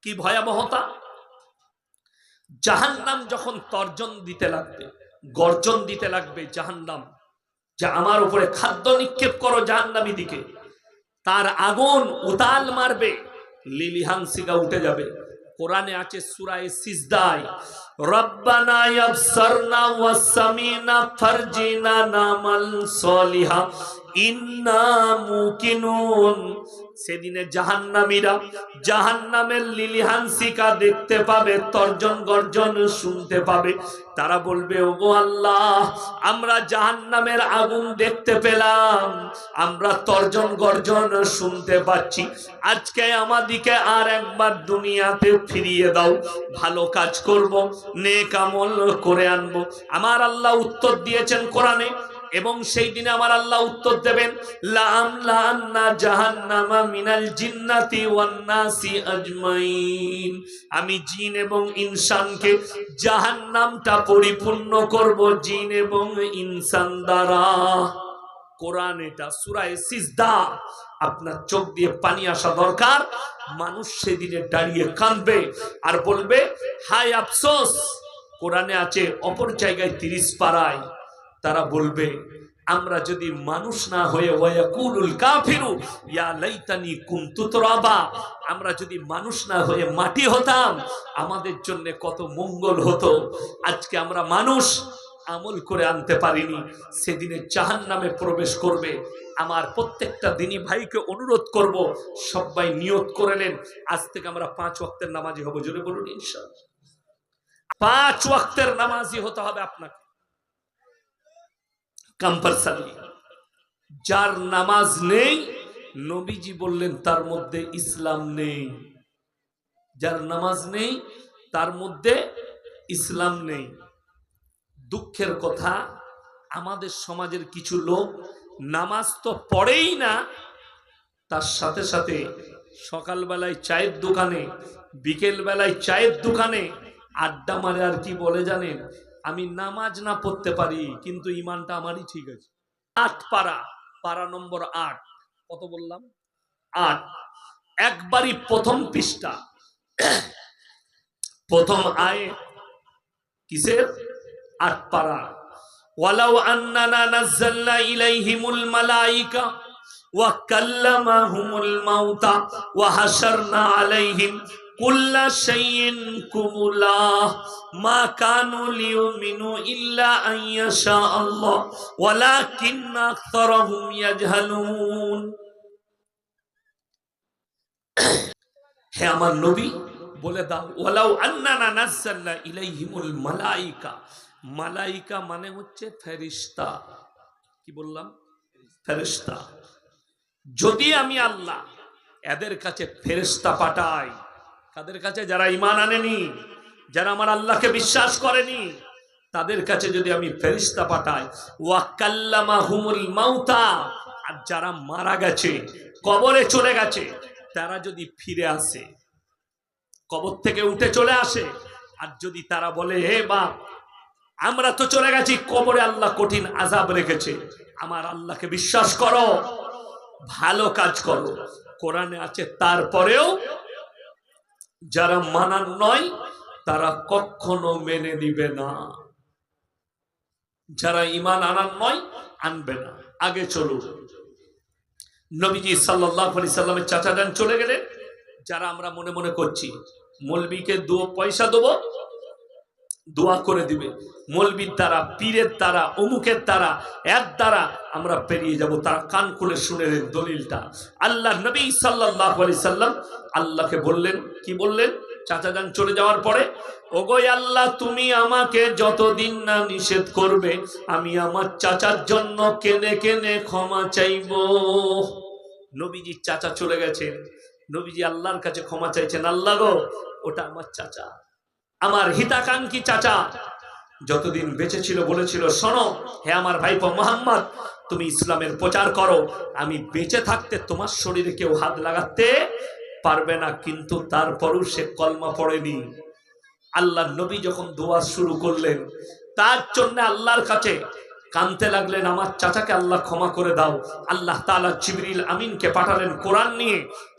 কি ভয়াবহতা! জাহান্নাম যখন তর্জন দিতে লাগবে, গর্জন দিতে লাগবে জাহান্নাম যে আমার উপরে খাদ্য নিক্ষেপ করো জাহান্নামী দিকে, তার আগুন উতাল মারবে, লিলিহানসিকা উঠে যাবে। কোরআনে আছে সূরা সিজদায়, রব্বানা ইয়াবসারনা ওয়াসামিনা ফারজিনা নামাল সলিহা ইন্না মুকিনুন। সেদিনে জাহান্নামীরা জাহান্নামের লিলিহানসিকা দেখতে পাবে, তর্জন গর্জন শুনতে পাবে। তারা বলবে, ওগো আল্লাহ, আমরা জাহান্নামের আগুন দেখতে পেলাম, আমরা তর্জন গর্জন শুনতে পাচ্ছি, আজকে আমাদিকে আর একবার দুনিয়াতে ফিরিয়ে দাও, ভালো কাজ করব, নেক আমল করে আনবো। আমার আল্লাহ উত্তর দিয়েছেন কোরআনে, এবং সেই দিনে আমার আল্লাহ উত্তর দেবেন, লাআমলাআন্না জাহান্নামা মিনাল জিন্নাতি ওয়ান নাসি আজমাইন। আমি জিন এবং ইনসানকে জাহান্নামটা পরিপূর্ণ করব জিন এবং ইনসান দ্বারা। কোরআন এটা, সূরা সিজদা। আপনার চোখ দিয়ে পানি আসা দরকার। মানুষ সেদিনে দাঁড়িয়ে কাঁদবে আর বলবে, হায় আফসোস। কোরআনে আছে অপর জায়গায় 30 পারায়, তারা বলবে, আমরা যদি মানুষ না হয়ে ওয়ায়াকুলুল কাফিরু ইয়া লাইতানি কুনতু তুরাবা, আমরা যদি মানুষ না হয়ে মাটি হতাম, আমাদের জন্য কত মঙ্গল হতো। আজকে আমরা মানুষ, আমল করে আনতে পারিনি, সেদিনে জাহান্নামে প্রবেশ করবে। আমার প্রত্যেকটা দিনী ভাইকে অনুরোধ করব, সবাই নিয়ত করে নেন, আজ থেকে আমরা 5 ওয়াক্তের নামাজি হব। জোরে বলুন ইনশাআল্লাহ। 5 ওয়াক্তের নামাজি হতে হবে আপনাকে, কম্পালসারি। যার নামাজ নেই, নবীজি বললেন তার মধ্যে ইসলাম নেই। যার নামাজ নেই তার মধ্যে ইসলাম নেই। দুঃখের কথা, আমাদের সমাজের কিছু লোক নামাজ তো পড়েই না, তার সাথে সাথে সকালবেলায় চায়ের দোকানে, বিকেল বেলায় চায়ের দোকানে আড্ডা মারে। আর কি বলে জানেন, আমি নামাজ না পড়তে পারি কিন্তু ইমানটা আমারই ঠিক আছে। 8 পারা, পারা নম্বর 8, কত বললাম? 8। একবারই প্রথম পৃষ্ঠা, প্রথম আয়াত, কিসের? 8 পারা। ওয়ালাউ আন্নানা নাযালনা ইলাইহিমুল মালাইকা ওয়া কাল্লামাহুমুল মাউতা ওয়া হাশারনা আলাইহিম কুল্লা শাইইন কুমুলা মা কানু লিউমিনু ইল্লা আন ইয়াশা আল্লাহ ওয়ালাকিন্না আকতারাহুম ইয়াজহালুন। হে আমার নবী, বলে দাও, ওয়ালাউ আন্নানা নাযালনা ইলাইহিমুল মালাইকা। মালাইকা মানে হচ্ছে ফেরেশতা। কি বললাম? ফেরেশতা। যদি আমি আল্লাহ এদের কাছে ফেরেশতা পাঠাই, কাদের কাছে? যারা ঈমান আনেনি, যারা আমার আল্লাহকে বিশ্বাস করেনি, তাদের কাছে যদি আমি ফেরেশতা পাঠাই, ওয়া কাল্লামাহুমুল মাউতা, আর যারা মারা গেছে, কবরে চলে গেছে, তারা যদি ফিরে আসে, কবর থেকে উঠে চলে আসে, আর যদি তারা বলে, হে বাপ, আমরা তো চলে গেছি, কবরে আল্লাহ কঠিন আযাব রেখেছে, আমার আল্লাহকে বিশ্বাস করো, ভালো কাজ করো। কোরআনে আছে, তারপরেও যারা মানার নয় তারা কখনো মেনে নিবে না। যারা ঈমান আনার নয়, আনবে না। আগে চলুন। নবীজি সাল্লাল্লাহু আলাইহি সাল্লামের চাচা যান চলে গেলেন। যারা আমরা মনে মনে করছি মৌলবীকে 2 পয়সা দেবো, দোয়া করে দিবে, মৌলবীর দ্বারা, পীরের দ্বারা, অমুকের দ্বারা, এর দ্বারা আমরা পেরিয়ে যাব, তারা কান খুলে শুনে দলিলটা। আল্লাহ নবী সাল্লাল্লাহু আলাইহি সাল্লাম আল্লাহকে বললেন, কি বললেন? চাচা যান চলে যাওয়ার পরে, ওগো আল্লাহ, তুমি আমাকে যতদিন না নিষেধ করবে, আমি আমার চাচার জন্য কেঁদে কেঁদে ক্ষমা চাইব। নবীজির চাচা চলে গেছেন, নবীজি আল্লাহর কাছে ক্ষমা চাইছেন, আল্লাহ গো, ওটা আমার চাচা, আমার হিতাকাঙ্ক্ষী চাচা, যতদিন বেঁচে ছিল বলেছিল, শোনো হে আমার ভাইপো মুহাম্মদ, তুমি ইসলামের প্রচার করো, আমি বেঁচে থাকতে তোমার শরীরে কেউ হাত লাগাতে পারবে না। কিন্তু তারপরও সে কলমা পড়েনি। আল্লাহ নবী যখন দোয়া শুরু করলেন, তার জন্য আল্লাহর কাছে কাঁদতে লাগলেন, আমার চাচাকে আল্লাহ ক্ষমা করে দাও। আল্লাহ তাআলা জিবরিল আমিনকে পাঠালেন কোরআন নিয়ে,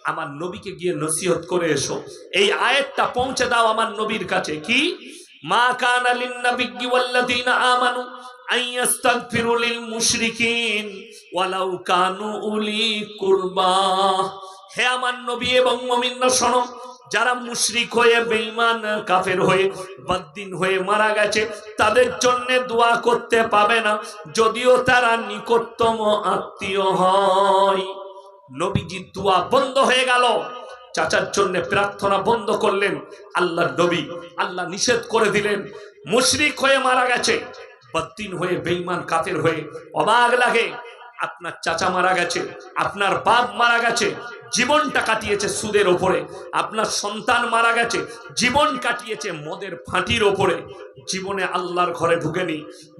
আমার নবীকে গিয়ে নসিহত করে এসো। এই আয়াতটা পৌঁছে দাও আমার নবীর কাছে। কি? মা কানা লিন নাবিয়্যি ওয়াল্লাযীনা আমানু আইয়াস্তাগফিরু লিল মুশরিকিন ওয়ালাউ কানু উলি কুরবা। হে আমার নবী এবং মুমিনরা শোনো, যারা মুশরিক হয়ে, বেঈমান, কাফের হয়ে, বদ্দিন হয়ে মারা গেছে, তাদের জন্য দোয়া করতে পাবে না যদিও তারা নিকটতম আত্মীয় হয়। নবীজির দোয়া বন্ধ হয়ে গেল, চাচার জন্য প্রার্থনা বন্ধ করলেন আল্লাহর নবী। আল্লাহ নিষেধ করে দিলেন। মুশরিক হয়ে মারা গেছে, বদ্দিন হয়ে, বেঈমান, কাফের হয়ে। অবাক লাগে, আপনার চাচা মারা গেছে, আপনার বাপ মারা গেছে, জীবনটা কাটিয়েছে সুদের ওপরে। আপনার সন্তান মারা গেছে, জীবন কাটিয়েছে মদের ফাঁটির ওপরে। জীবনে আল্লাহর ঘরে ঢুকেনি,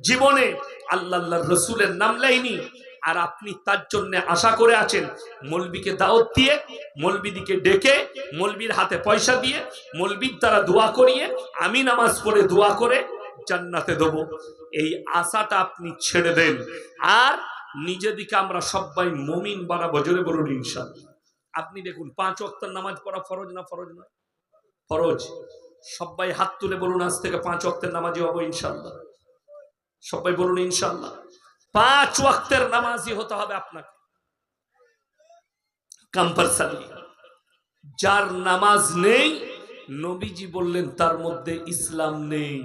জীবনে আল্লাহর রসুলের নাম নেয়নি, আর আপনি তার জন্য আশা করে আছেন মৌলবীকে দাওয়াত দিয়ে, মৌলবীদিকে ডেকে, মৌলবীর হাতে পয়সা দিয়ে, মৌলবীর দ্বারা দোয়া করিয়ে, আমি নামাজ পড়ে দোয়া করে জান্নাতে দেব। এই আশাটা আপনি ছেড়ে দেন, আর নিজেদিকে আমরা সবাই মুমিন বানাবো। জোরে বলুন ইনশাআল্লাহ। আপনি দেখুন, 5 ওয়াক্তের নামাজ পড়া ফরজ না ফরজ নয়? ফরজ। সবাই হাত তুলে বলুন, আজ থেকে 5 ওয়াক্তের নামাজি হবো ইনশাআল্লাহ। সবাই বলুন ইনশাআল্লাহ। 5 ওয়াক্তের নামাজি হতে হবে আপনাকে, কম্পালসারি। যার নামাজ নেই, নবীজি বললেন তার মধ্যে ইসলাম নেই।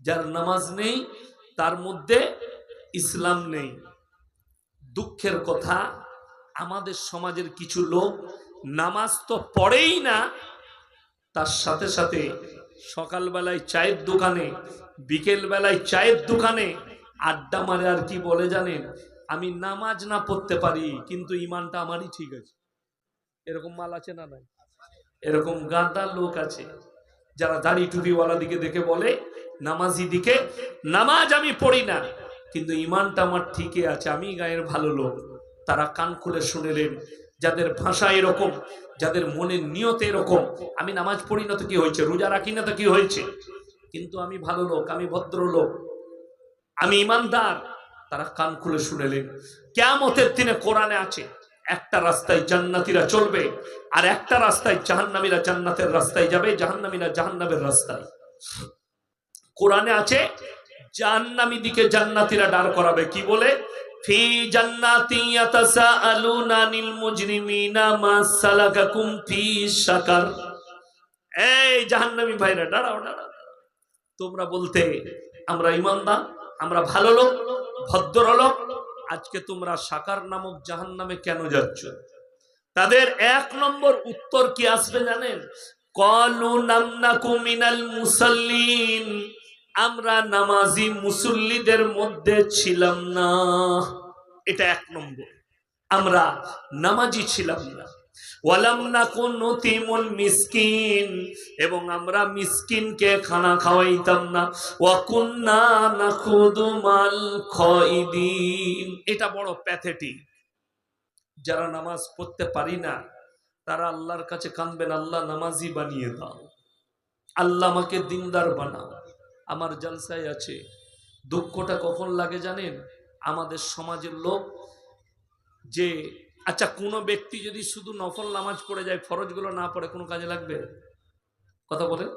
যার নামাজ নেই তার মধ্যে ইসলাম নেই। দুঃখের কথা, আমাদের সমাজের কিছু লোক নামাজ তো পড়েই না, তার সাথে সাথে সকালবেলায় চায়ের দোকানে, বিকেল বেলায় চায়ের দোকানে আড্ডা মারে। আর কি বলে জানেন? আমি নামাজ না পড়তে পারি কিন্তু ইমানটা আমারই ঠিক আছে। এরকম মাল আছে না নাই? এরকম গাঁদা লোক আছে যারা দাড়ি টুপিওয়ালা দিকে দেখে বলে, নামাজি দিকে, নামাজ আমি পড়ি না কিন্তু ইমানটা আমার ঠিকই আছে, আমি গায়ের ভালো লোক। তারা কান খুলে শুনেলেন, যাদের ভাষা এরকম, যাদের মনের নিয়ত এরকম, আমি নামাজ পড়ি না তো কি হয়েছে, রোজা রাখি না তো কি হয়েছে, কিন্তু আমি ভালো লোক, আমি ভদ্রলোক, আমি ইমানদার, তারা কান খুলে শুনেলেন। কিয়ামতের দিনে কোরআনে আছে, একটা রাস্তায় জান্নাতীরা চলবে আর একটা রাস্তায় জাহান্নামীরা জান্নাতের রাস্তায় যাবে, জাহান্নামীরা জাহান্নামের রাস্তায়। কোরআনে আছে জাহান্নামী দিকে জান্নাতীরা দাঁড় করাবে, কি বলে? ফি জান্নাতি ইয়াতাসাআলুনা আনিল মুজরিমিনা মা সালাকাকুম ফি সাকার। এই জাহান্নামী ভাইরা দাঁড়াও, দাঁড়াও। তোমরা বলতে আমরা ইমানদার, আমরা ভালো লোক, ভদ্রলোক, আজকে তোমরা সাকার নামক জাহান্নামে কেন যাচ্ছ? তাদের 1 নম্বর উত্তর কি আসবে জানেন? ক্বালু লাম নাকু মিনাল মুসাল্লিন, আমরা নামাজি মুসল্লিদের মধ্যে ছিলাম না। এটা 1 নম্বর, আমরা নামাজি ছিলাম না। ওয়ালাম নাকু নুতিমুল মিসকিন, এবং আমরা মিসকিনকে খানা খাওয়াইতাম না। ওয়া কুন্না নাখুদু মাল খাইদিন। এটা বড় প্যাথেটিক। যারা নামাজ পড়তে পারি না তারা আল্লাহর কাছে কাঁদবেন, আল্লাহ নামাজি বানিয়ে দাও, আল্লাহ আমাকে দিনদার বানাও। আমার জলসায় আছে। দুঃখটা কখন লাগে জানেন? আমাদের সমাজের লোক যে, আচ্ছা কোনো ব্যক্তি যদি শুধু নফল নামাজ পড়ে যায়, ফরজগুলো না পড়ে, কোনো কাজে লাগবে? কথা বলেন,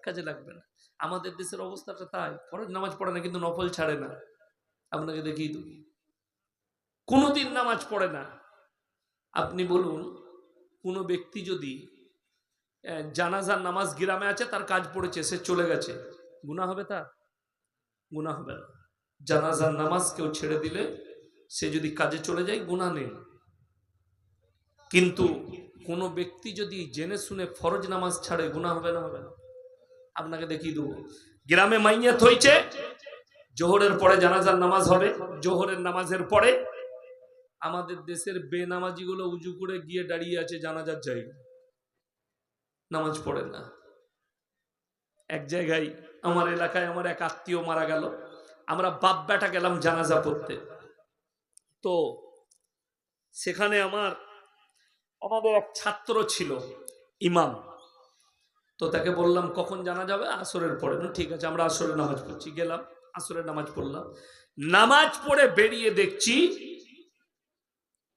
কাজে লাগবে না। আমাদের দেশের অবস্থাটা তাই, ফরজ নামাজ পড়ে না কিন্তু নফল ছাড়ে না। আপনাকে দেখিয়ে দেবো, কোনোদিন নামাজ পড়ে না। আপনি বলুন, কোনো ব্যক্তি যদি জানাজার নামাজ গ্রামে আছে, তার কাজ পড়েছে, সে চলে গেছে, গুনাহ হবে? তার গুনাহ হবে না। জানাজার নামাজ কেউ ছেড়ে দিলে, সে যদি কাজে চলে যায়, গুনাহ নেই। কিন্তু কোনো ব্যক্তি যদি জেনে শুনে ফরজ নামাজ ছাড়ে, গুনাহ হবে না? হবে না। আপনাকে দেখিয়ে দেবো, গ্রামে মাইয়াত হয়েছে, জোহরের পরে জানাজার নামাজ হবে, জোহরের নামাজের পরে আমাদের দেশের বেনামাজিগুলো উজু করে গিয়ে দাঁড়িয়ে আছে জানাজার জায়গায়, নামাজ পড়ে না। এক জায়গায় আমার এলাকায় আমার এক আত্মীয় মারা গেল, আমরা বাপ বেটা গেলাম জানাজা পড়তে। তো সেখানে আমাদের এক ছাত্র ছিল ইমাম। তো তাকে বললাম কখন জানা যাবে? আসরের পরে। না ঠিক আছে, আমরা আসরের নামাজ পড়ছি। গেলাম, আসরের নামাজ পড়লাম। নামাজ পড়ে বেরিয়ে দেখছি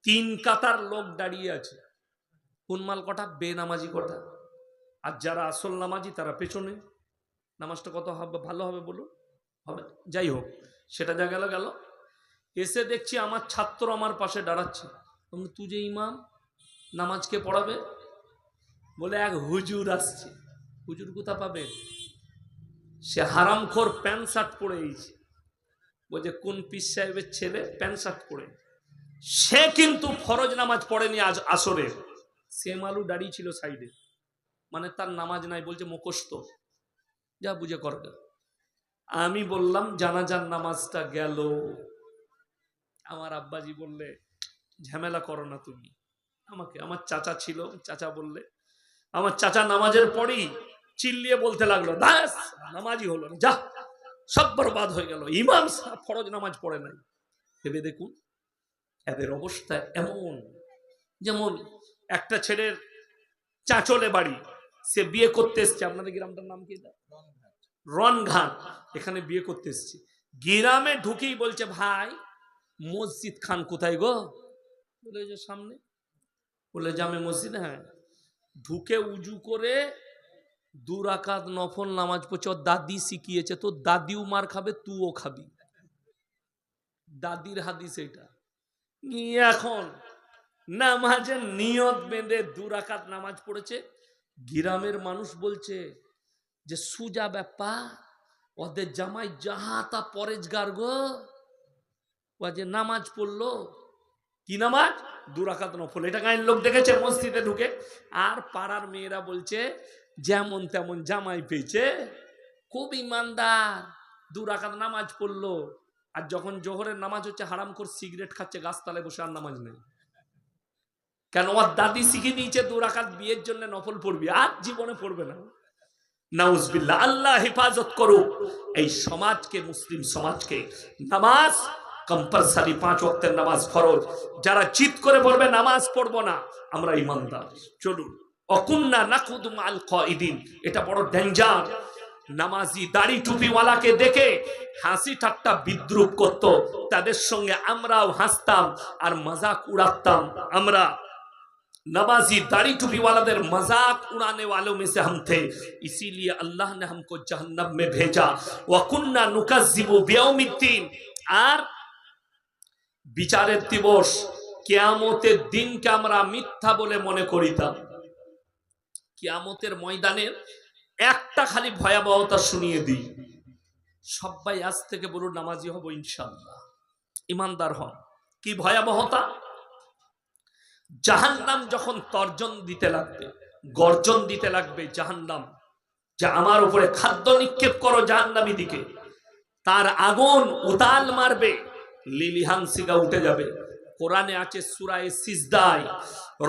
3 কাতার লোক দাঁড়িয়ে আছে। হুনমাল কটা, বেনামাজি কটা। আর যারা আসল নামাজি তারা পেছনে। নামাজটা কত হবে, ভালো হবে বলুন? হবে। যাই হোক, সেটা যা গেল গেল। এসে দেখছি আমার ছাত্র আমার পাশে দাঁড়াচ্ছে। তুই যে ইমাম, নামাজকে পড়াবে? বলে এক হুজুর আসছে। হুজুর কোথা পাবে? সে হারামখোর প্যান্ট শার্ট পরে এইছে। বলছে কোন পীর সাহেবের ছেলে প্যান্ট শার্ট পরে। সে কিন্তু ফরজ নামাজ পড়েনি আজ আসরে। সেম আলু দাঁড়িয়ে ছিল সাইডে, মানে তার নামাজ নাই, বলছে মুখস্থ। যা বুঝে কর। আমি বললাম জানাজার নামাজটা গেল। আমার আব্বাজি বললে ঝামেলা করো না তুমি। আমাকে, আমার চাচা ছিল, চাচা বললে, আমার চাচা নামাজের পরই চিল্লিয়ে বলতে লাগলো, দাস নামাজই হলো না, যা সব বরবাদ হয়ে গেল, ইমাম সাহেব ফরজ নামাজ পড়ে নাই। ভেবে দেখুন এদের অবস্থা এমন। যেমন একটা ছেলের চাঁচলে বাড়ি, সে বিয়ে করতে এসছে। আপনাদের গ্রামটার নাম কি? রনঘাট। এখানে বিয়ে করতে এসছে। গ্রামে ঢুকেই বলছে, ভাই মসজিদ খান কোথায় গো? বলে যে সামনে। বলে জামে মসজিদ। হ্যাঁ। ঢুকে উজু করে 2 রাকাত নফল নামাজ পড়ছে। ওর দাদি শিখিয়েছে, তো দাদিও মার খাবে, তুইও খাবি। দাদির হাদিস এটা। এখন নামাজের নিয়ত বেঁধে 2 রাকাত নামাজ পড়েছে। গ্রামের মানুষ বলছে যে সুজা ব্যাপার, ওদের জামাই যাহা তা পরেজগার গো। ও যে নামাজ পড়লো, কি নামাজ? 2 রাকাত নফল। এটা গায়ের লোক দেখেছে মসজিদে ঢুকে। আর পাড়ার মেয়েরা বলছে যেমন তেমন জামাই পেয়েছে, খুব ইমানদার, 2 রাকাত নামাজ পড়লো। আর যখন জোহরের নামাজ হচ্ছে, হারাম করে সিগারেট খাচ্ছে গাছতলায় বসে, আর নামাজ নেই। কেন? ওর দাদি শিখিয়ে দিয়েছে 2 রাকাত বিয়ের জন্য নফল পড়বি, আর জীবনে পড়বে না। নাউজুবিল্লাহ। আল্লাহ হেফাজত করুক এই সমাজকে, মুসলিম সমাজকে। নামাজ কম্পালসারি, 5 ওয়াক্তের নামাজ ফরজ। যারা চিৎ করে বলবে নামাজ পড়বো না, আমরা ইমানদার। চলুন। অকুন্না নাকুদু মাল কাইদিন, এটা বড় ডেঞ্জার। নামাজি দাড়ি টুপিওয়ালাকে দেখে হাসি ঠাট্টা বিদ্রুপ করত, তাদের সঙ্গে আমরাও হাসতাম আর মজাক উড়াতাম। আমরা नमाजी दाढ़ी टूपी वाला मजाक उड़ाने वालों में से हम थे, इसीलिए अल्लाह ने हमको जहन्नम में भेजा। वकुन्ना नुकज़्ज़िबु बियौमिद्दीन, আর বিচারের দিবস কিয়ামতের দিনকে আমরা মিথ্যা বলে মনে করিতাম। কিয়ামতের ময়দানের একটা খালি ভয়াবহতা শুনিয়ে দিই। সবাই আজ থেকে বলুন নামাজি হব ইনশাআল্লাহ, ইমানদার হন। কি ভয়াবহতা? জাহান্নাম যখন তর্জন দিতে লাগবে, গর্জন দিতে লাগবে জাহান্নাম, যে আমার উপরে খাদ্য নিক্ষেপ করো জাহান্নামী দিকে, তার আগুন উতাল মারবে, লিলিহানসিকা উঠে যাবে। কোরআনে আছে সূরা সিজদায়,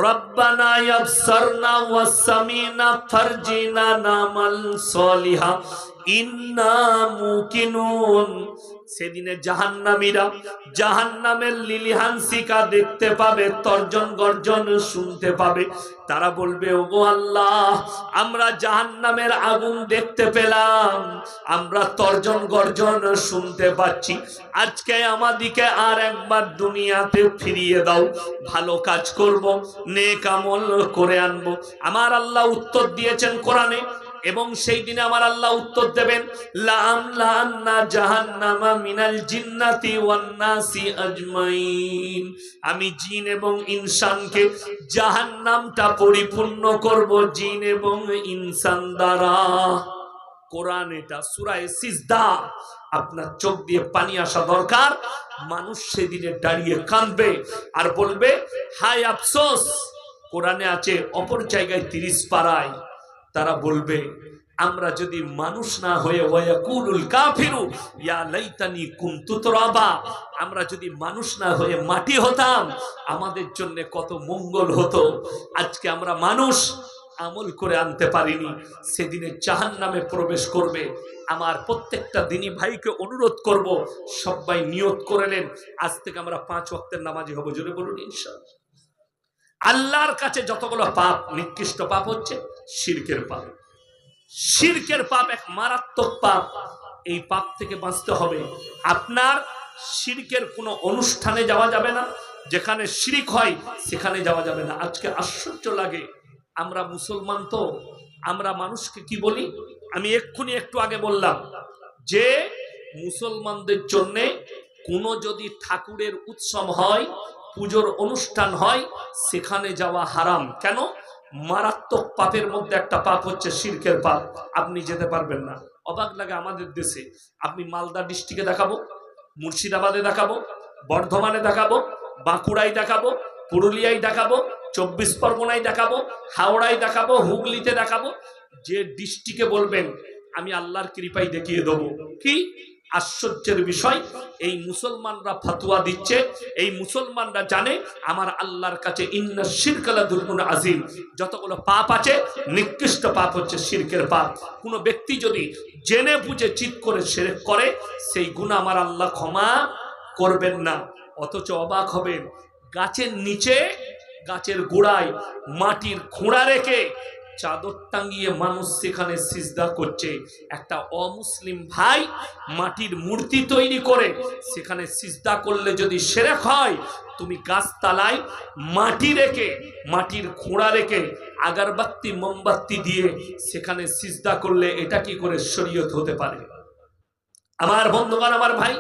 রব্বানা ইয়াবসারনা ওয়াসামিনা ফারজিনা নামাল সলিহা ইন্না মুকিনুন। সেদিনে জাহান্নামীরা জাহান্নামের লিলিহানসিকা দেখতে পাবে, তর্জন গর্জন শুনতে পাবে। তারা বলবে, ওগো আল্লাহ, আমরা জাহান্নামের আগুন দেখতে পেলাম, আমরা তর্জন গর্জন শুনতে পাচ্ছি, আজকে আমাদিকে আর একবার দুনিয়াতে ফিরিয়ে দাও, ভালো কাজ করব, নেক আমল করে আনবো। আমার আল্লাহ উত্তর দিয়েছেন কোরআনে, এবং সেই দিনে আমার আল্লাহ উত্তর দেবেন, লাআমলাআন্না জাহান্নামা মিনাল জিন্নাতি ওয়ান নাসি আজমাইন। আমি জিন এবং ইনসানকে জাহান্নামটা পরিপূর্ণ করব, জিন এবং ইনসান দ্বারা। কোরআন এটা, সূরা সিজদা। আপনার চোখ দিয়ে পানি আসা দরকার। মানুষ সেদিনে দাঁড়িয়ে কাঁদবে আর বলবে, হায় আফসোস। কোরআনে আছে অপর জায়গায় 30 পারায়, তারা বলবে, আমরা যদি মানুষ না হয়ে ওয়ায়াকুলুল কাফিরু ইয়া লাইতানি কুনতু তুরাবা, আমরা যদি মানুষ না হয়ে মাটি হতাম, আমাদের জন্য কত মঙ্গল হতো। আজকে আমরা মানুষ, আমল করে আনতে পারিনি, সেদিনে জাহান্নামে প্রবেশ করবে। আমার প্রত্যেকটা দিনী ভাইকে অনুরোধ করব, সবাই নিয়ত করে নেন, আজ থেকে আমরা 5 ওয়াক্তের নামাজি হব। জোরে বলুন ইনশাআল্লাহ। আল্লাহর কাছে যতগুলো পাপ, নিকৃষ্ট পাপ হচ্ছে শিরকের পাপ। শিরকের পাপ এক মারাত্মক পাপ। এই পাপ থেকে বাঁচতে হবে। আপনার শিরকের কোনো অনুষ্ঠানে যাওয়া যাবে না, যেখানে শিরিক হয় সেখানে যাওয়া যাবে না। আজকে আশ্চর্য লাগে, আমরা মুসলমান তো আমরা মানুষকে কি বলি, আমি এক্ষুনি একটু আগে বললাম যে মুসলমানদের জন্য কোনো যদি ঠাকুরের উৎসব হয়, পুজোর অনুষ্ঠান হয়, সেখানে যাওয়া হারাম। কেন? মারাত্মক পাপের মধ্যে একটা পাপ হচ্ছে শিরকের পাপ, আপনি যেতে পারবেন না। অবাক লাগে আমাদের দেশে, আপনি মালদা ডিস্ট্রিক্টে দেখাবো, মুর্শিদাবাদে দেখাবো, বর্ধমানে দেখাবো, বাঁকুড়ায় দেখাবো, পুরুলিয়ায় দেখাবো, 24 পরগনায় দেখাবো, হাওড়ায় দেখাবো, হুগলিতে দেখাবো, যে ডিস্ট্রিক্টে বলবেন আমি আল্লাহর কৃপায় দেখিয়ে দেবো। কি আশ্চর্যের বিষয়, এই মুসলমানরা ফতোয়া দিচ্ছে, এই মুসলমানরা জানে আমার আল্লাহর কাছে ইন্না শিরকা লাযুলমুন আযীম, যতগুলো পাপ আছে নিকৃষ্ট পাপ হচ্ছে শিরকের পাপ। কোনো ব্যক্তি যদি জেনে বুঝে চিৎ করে শিরক করে, সেই গুনাহ আমার আল্লাহ ক্ষমা করবেন না। অথচ অবাক হবেন, গাছের নিচে, গাছের গোড়ায় মাটির খোঁড়া রেখে চাদর টাঙ্গিয়ে মানুষ সেখানে সিজদা করছে। একটা অমুসলিম ভাই মাটির মূর্তি তৈরি করে সেখানে সিজদা করলে যদি শিরক হয়, তুমি গাছতলায় মাটি রেখে, মাটির খোঁড়া রেখে আগরবাতি মোমবাতি দিয়ে সেখানে সিজদা করলে এটা কি করে শরীয়ত হতে পারে? আমার বন্ধুগণ, আমার ভাই,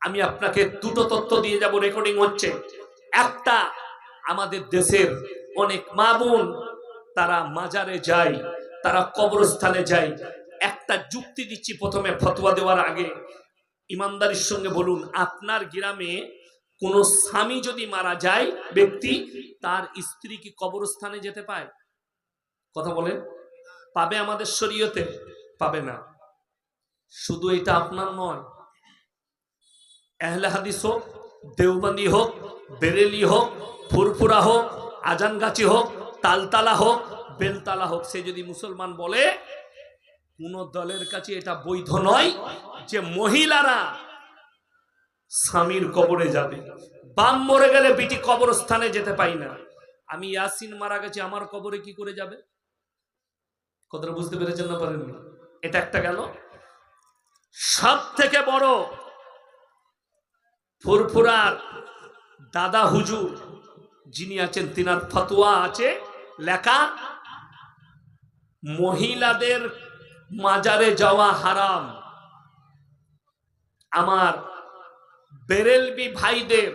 আমি আপনাকে দুটো তথ্য দিয়ে যাব, রেকর্ডিং হচ্ছে। একটা, আমাদের দেশের অনেক মা বোন তারা মাজারে যায়, তারা কবরস্থানে যায়। একটা যুক্তি দিচ্ছি প্রথমে ফতোয়া দেওয়ার আগে, ইমানদারির সঙ্গে বলুন, আপনার গ্রামে কোন স্বামী যদি মারা যায় ব্যক্তি, তার স্ত্রী কি কবরস্থানে যেতে পায়? কথা বলেন, পাবে? আমাদের শরীয়তে পাবে না। শুধু এটা আপনার নয়, আহলে হাদিস হোক, দেওবন্দি হোক, বেরেলি হোক, ফুরফুরা হোক, আজানগাছি হোক, তালতালা হোক, বেলতালা হোক, সে যদি মুসলমান বলে, কোন দলের কাছে এটা বৈধ নয় যে মহিলারা স্বামীর কবরে যাবে। বাম মরে গেলে বিটি কবরস্থানে যেতে পাই না। আমি ইয়াসিন মারা গেছে, আমার কবরে কি করে যাবে? কথাটা বুঝতে পেরেছেন না পারেননি? এটা একটা গেল। সব থেকে বড় ফুরফুরার দাদা হুজুর যিনি আছেন, তিনার ফতোয়া আছে লেখা, মহিলাদের মাজারে যাওয়া হারাম। আমার বেরেলবি ভাইদের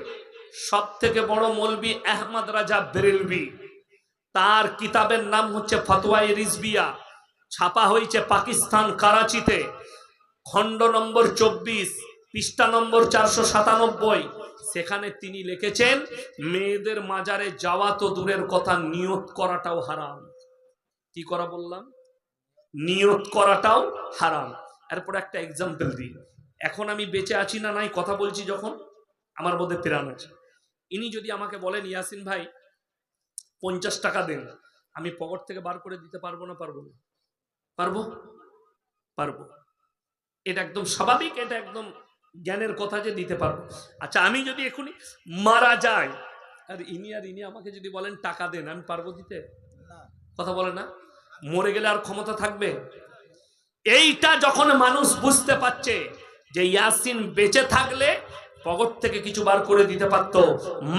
সব থেকে বড় মৌলবি আহমদ রাজা বেরেলবি, তার কিতাবের নাম হচ্ছে ফতোয়ায়ে রিজবিয়া, ছাপা হয়েছে পাকিস্তান করাচিতে, খণ্ড নম্বর 24, পৃষ্ঠা নম্বর 497। সেখানে তিনি লিখেছেন, মেয়েদের মাজারে যাওয়া তো দূরের কথা, নিয়ত করাটাও হারাম। কি করা বললাম? নিয়ত করাটাও হারাম। এরপর একটা এক্সাম্পল দিই। এখন আমি বেঁচে আছি না নাই কথা বলছি, যখন আমার মধ্যে প্রাণ আছে, ইনি যদি আমাকে বলেন ইয়াসিন ভাই 50 টাকা দেন, আমি পকেট থেকে বার করে দিতে পারবো না? পারবো না? পারবো? পারবো। এটা একদম স্বাভাবিক, এটা একদম জ্ঞানের কথা যে দিতে পারবো। আচ্ছা, আমি যদি এখনই মারা যাই আর ইনি আমাকে যদি বলেন টাকা দেন, আমি পারবো দিতে? কথা বলে না? মরে গেলে আর ক্ষমতা থাকবে? এইটা যখন মানুষ বুঝতে পারছে যে ইয়াসিন বেঁচে থাকলে পকেট থেকে কিছু বার করে দিতে পারতো,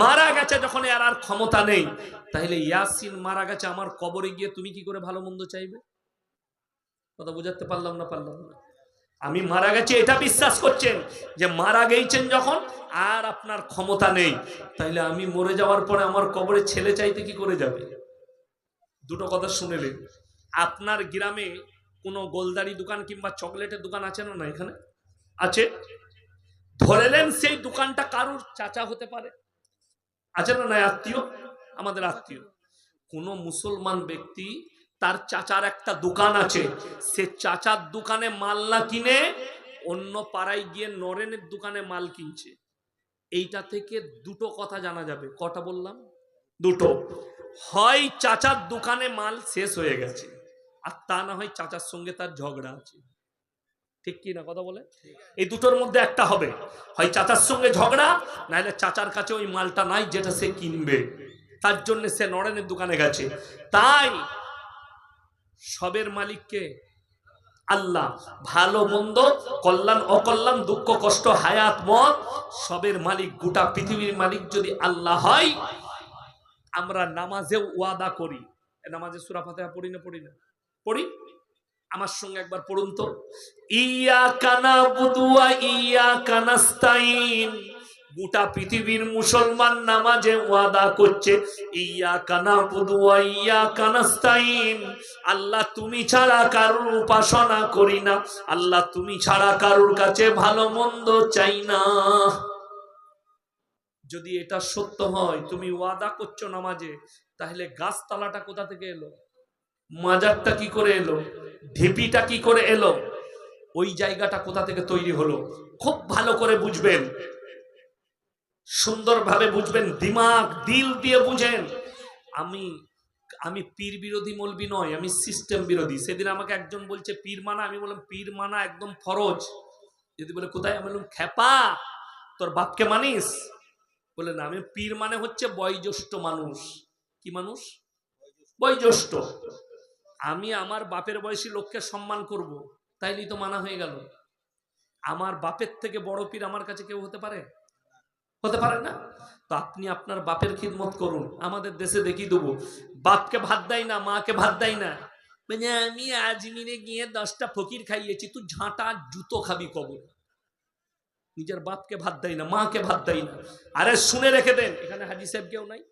মারা গেছে যখন আর ক্ষমতা নেই, তাহলে ইয়াসিন মারা গেছে, আমার কবরে গিয়ে তুমি কি করে ভালো মন্দ চাইবে? কথা বুঝাতে পারলাম না? পারলাম না? আমি মারা গেছি এটা বিশ্বাস করছেন, যে মারা গেছেন যখন আর আপনার ক্ষমতা নেই, তাইলে আমি মরে যাওয়ার পরে আমার কবরে ছেলে চাইতে কি করে যাবে? দুটো কথা শুনেলেন। আপনার গ্রামে কোনো গোলদারি দোকান কিংবা চকলেটের দোকান আছে না? না, এখানে আছে। ধরেলেন সেই দোকানটা কারুর চাচা হতে পারে, আছে না? না, আত্মীয়, আমাদের আত্মীয়। কোন মুসলমান ব্যক্তি, তার চাচার একটা দোকান আছে, সে চাচার দোকানে মাল না কিনে অন্য পাড়ায় গিয়ে নরেনের দোকানে মাল কিনছে। এইটা থেকে দুটো কথা জানা যাবে। কটা বললাম? দুটো। হয় চাচার দোকানে মাল শেষ হয়ে গেছে, আর তা না হয় চাচার সঙ্গে তার ঝগড়া আছে। ঠিক কি না কথা বলে? এই দুটোর মধ্যে একটা হবে, হয় চাচার সঙ্গে ঝগড়া, নাহলে চাচার কাছে ওই মালটা নাই যেটা সে কিনবে, তার জন্য সে নরেনের দোকানে গেছে। তাই সবের মালিককে আল্লাহ ভালো মন্দ, কল্যাণ অকল্যাণ, দুঃখ কষ্ট, হায়াত মত সবের মালিক, গোটা পৃথিবীর মালিক যদি আল্লাহ হয়, আমরা নামাজেও ওয়াদা করি। নামাজে সূরা ফাতিহা পড়ি না পড়ি? আমার সঙ্গে একবার পড়ুন তো, ইয়াকা নাবুদু ওয়া ইয়াকা নাস্তাইন। গোটা পৃথিবীর মুসলমান নামাজে ওয়াদা করছে, ইয়াকা নাবুদু ওয়া ইয়াকা নাস্তাইন, আল্লাহ তুমি ছাড়া কারোর উপাসনা করি না, আল্লাহ তুমি ছাড়া কারোর কাছে ভালো মন্দ চাই না। যদি এটা সত্য হয়, তুমি ওয়াদা করছো নামাজে, তাহলে গাছতলাটা কোথা থেকে এলো? মাজারটা কি করে এলো? ঢিপিটা কি করে এলো? ওই জায়গাটা কোথা থেকে তৈরি হলো? খুব ভালো করে বুঝবেন, সুন্দরভাবে বুঝবেন, দিমাগ দিল দিয়ে বুঝেন। আমি পীর বিরোধী মৌলবি নয়, আমি সিস্টেম বিরোধী। সেদিন আমাকে একজন বলছে পীর মানা, আমি বললাম পীর মানা একদম ফরজ। যদি বলে কোথায়, আমি বললাম খেপা তোর বাপকে মানিস? বলে না, আমি পীর মানে হচ্ছে বয়োজ্যেষ্ঠ মানুষ। কি মানুষ? বয়োজ্যেষ্ঠ। আমি আমার বাপের বয়সী লোককে সম্মান করব, তাইলেই তো মানা হয়ে গেল। আমার বাপের থেকে বড় পীর আমার কাছে কেউ হতে পারে? হতে পারে না। তো আপনি আপনার বাপের খিদমত করুন। আমাদের দেশে দেখিয়ে দেবো, বাপকে ভাত দেয় না, মাকে ভাত দেয় না, মানে আমি আজমিরে গিয়ে 10টা ফকির খাইয়েছি, তুই ঝাঁটা জুতো খাবি কবর। নিজের বাপকে ভাত দেয় না, মাকে ভাত দেয় না। আরে শুনে রেখে দেন, এখানে হাজি সাহেব কেউ নাই?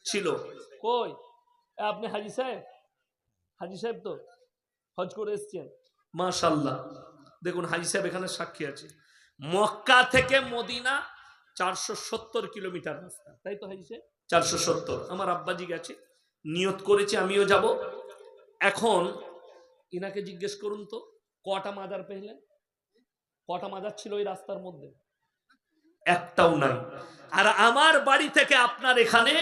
ছিল কই? আপনি হাজি সাহেব তো হজ করে এসছেন, মাশাআল্লাহ। দেখুন হাজি সাহেব এখানে সাক্ষী আছে। মক্কা থেকে মদিনা 470 কিলোমিটার রাস্তা, তাই তো হাজি সাহেব? 470। আমার আব্বাজি গেছে, নিয়ত করেছে আমিও যাব। এখন ইনাকে জিজ্ঞেস করুন তো, কটা মাজার পেলেন? কটা মাজার ছিল ওই রাস্তার মধ্যে? একটাও নাই। আর আমার বাড়ি থেকে আপনার এখানে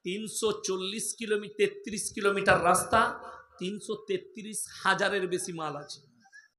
340 কিলোমিটার, 33 কিলোমিটার রাস্তা, 333,000-এর বেশি মাল আছে।